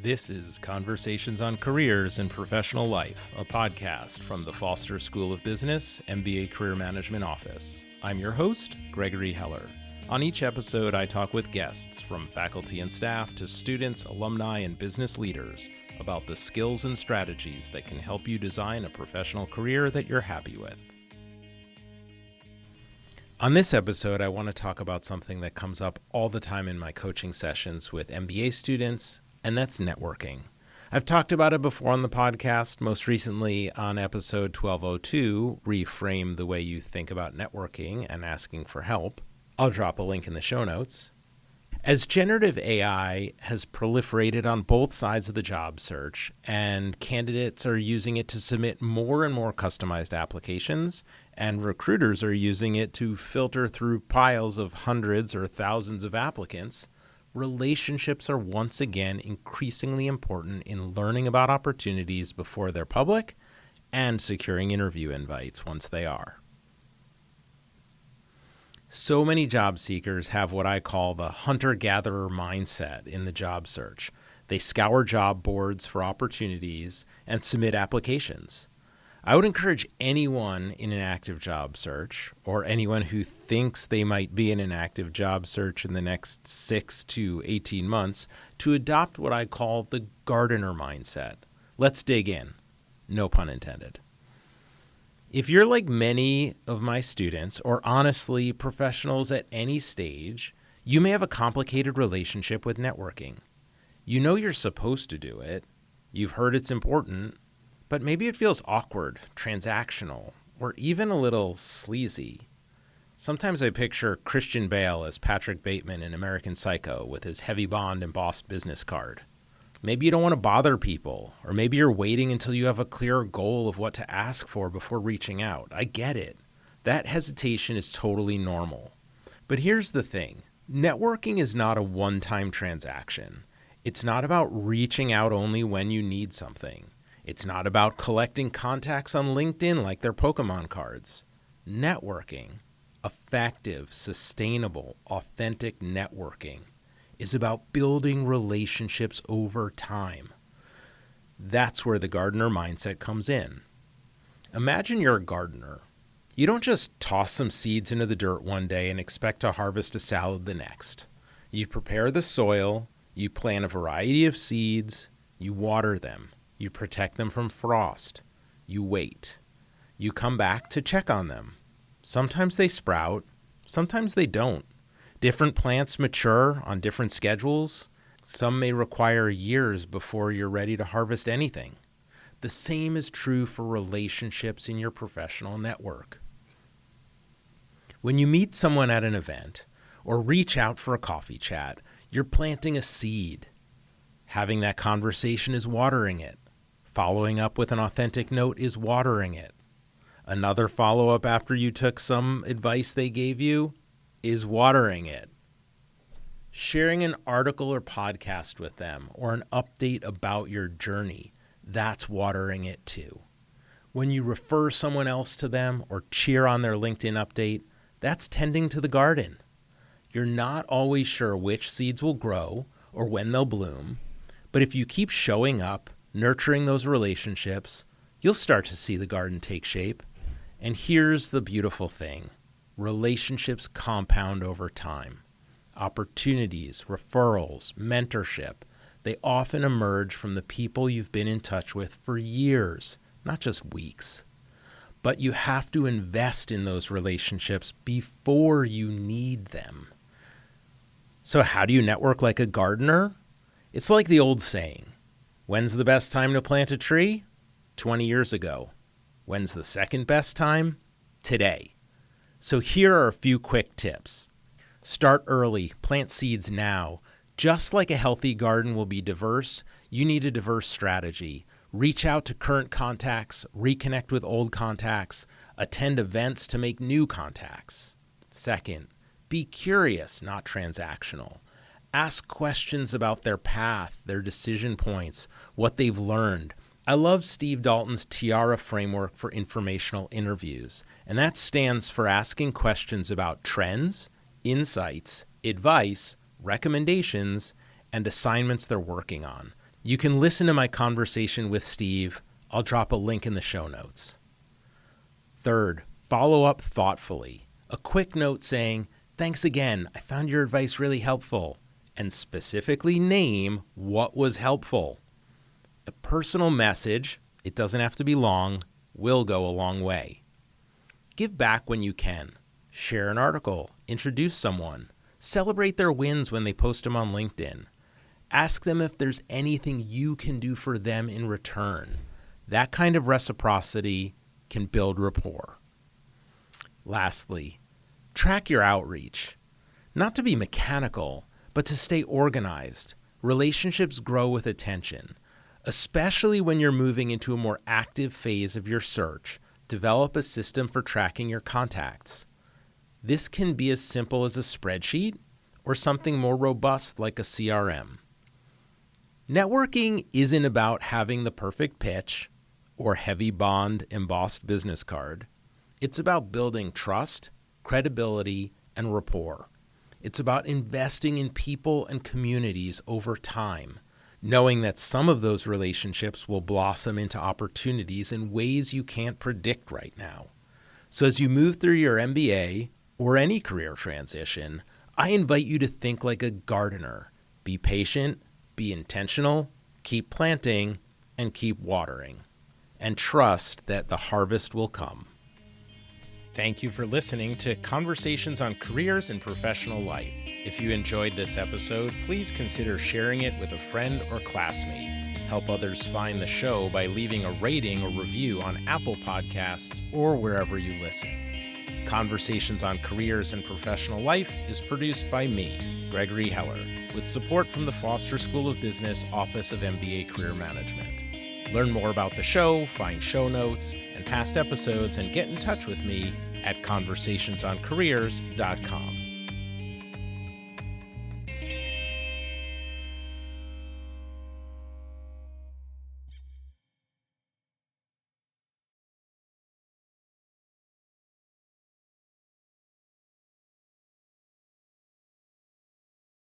This is Conversations on Careers and Professional Life, a podcast from the Foster School of Business, MBA Career Management Office. I'm your host, Gregory Heller. On each episode, I talk with guests from faculty and staff to students, alumni, and business leaders about the skills and strategies that can help you design a professional career that you're happy with. On this episode, I want to talk about something that comes up all the time in my coaching sessions with MBA students, and that's networking. I've talked about it before on the podcast, most recently on episode 1202, Reframe the Way You Think About Networking and Asking for Help. I'll drop a link in the show notes. As generative AI has proliferated on both sides of the job search, and candidates are using it to submit more and more customized applications, and recruiters are using it to filter through piles of hundreds or thousands of applicants, relationships are once again increasingly important in learning about opportunities before they're public and securing interview invites once they are. So many job seekers have what I call the hunter-gatherer mindset in the job search. They scour job boards for opportunities and submit applications. I would encourage anyone in an active job search, or anyone who thinks they might be in an active job search in the next 6 to 18 months, to adopt what I call the gardener mindset. Let's dig in. No pun intended. If you're like many of my students, or honestly professionals at any stage, you may have a complicated relationship with networking. You know you're supposed to do it. You've heard it's important. But maybe it feels awkward, transactional, or even a little sleazy. Sometimes I picture Christian Bale as Patrick Bateman in American Psycho with his heavy bond embossed business card. Maybe you don't want to bother people, or maybe you're waiting until you have a clear goal of what to ask for before reaching out. I get it. That hesitation is totally normal. But here's the thing. Networking is not a one-time transaction. It's not about reaching out only when you need something. It's not about collecting contacts on LinkedIn like they're Pokemon cards. Networking, effective, sustainable, authentic networking, is about building relationships over time. That's where the gardener mindset comes in. Imagine you're a gardener. You don't just toss some seeds into the dirt one day and expect to harvest a salad the next. You prepare the soil, you plant a variety of seeds, you water them. You protect them from frost. You wait. You come back to check on them. Sometimes they sprout. Sometimes they don't. Different plants mature on different schedules. Some may require years before you're ready to harvest anything. The same is true for relationships in your professional network. When you meet someone at an event or reach out for a coffee chat, you're planting a seed. Having that conversation is watering it. Following up with an authentic note is watering it. Another follow-up after you took some advice they gave you is watering it. Sharing an article or podcast with them or an update about your journey, that's watering it too. When you refer someone else to them or cheer on their LinkedIn update, that's tending to the garden. You're not always sure which seeds will grow or when they'll bloom, but if you keep showing up, nurturing those relationships, you'll start to see the garden take shape. And here's the beautiful thing. Relationships compound over time. Opportunities, referrals, mentorship, they often emerge from the people you've been in touch with for years, not just weeks. But you have to invest in those relationships before you need them. So how do you network like a gardener? It's like the old saying. When's the best time to plant a tree? 20 years ago. When's the second best time? Today. So here are a few quick tips. Start early. Plant seeds now. Just like a healthy garden will be diverse, you need a diverse strategy. Reach out to current contacts, reconnect with old contacts, attend events to make new contacts. Second, be curious, not transactional. Ask questions about their path, their decision points, what they've learned. I love Steve Dalton's Tiara framework for informational interviews, and that stands for asking questions about trends, insights, advice, recommendations, and assignments they're working on. You can listen to my conversation with Steve. I'll drop a link in the show notes. Third, follow up thoughtfully. A quick note saying, "Thanks again, I found your advice really helpful," and specifically name what was helpful. A personal message, it doesn't have to be long, will go a long way. Give back when you can. Share an article, introduce someone, celebrate their wins when they post them on LinkedIn. Ask them if there's anything you can do for them in return. That kind of reciprocity can build rapport. Lastly, track your outreach. Not to be mechanical, but to stay organized. Relationships grow with attention. Especially when you're moving into a more active phase of your search, develop a system for tracking your contacts. This can be as simple as a spreadsheet or something more robust like a CRM. Networking isn't about having the perfect pitch or heavy bond embossed business card. It's about building trust, credibility, and rapport. It's about investing in people and communities over time, knowing that some of those relationships will blossom into opportunities in ways you can't predict right now. So as you move through your MBA or any career transition, I invite you to think like a gardener. Be patient, be intentional, keep planting, and keep watering. And trust that the harvest will come. Thank you for listening to Conversations on Careers and Professional Life. If you enjoyed this episode, please consider sharing it with a friend or classmate. Help others find the show by leaving a rating or review on Apple Podcasts or wherever you listen. Conversations on Careers and Professional Life is produced by me, Gregory Heller, with support from the Foster School of Business Office of MBA Career Management. Learn more about the show, find show notes, and past episodes, and get in touch with me at conversationsoncareers.com.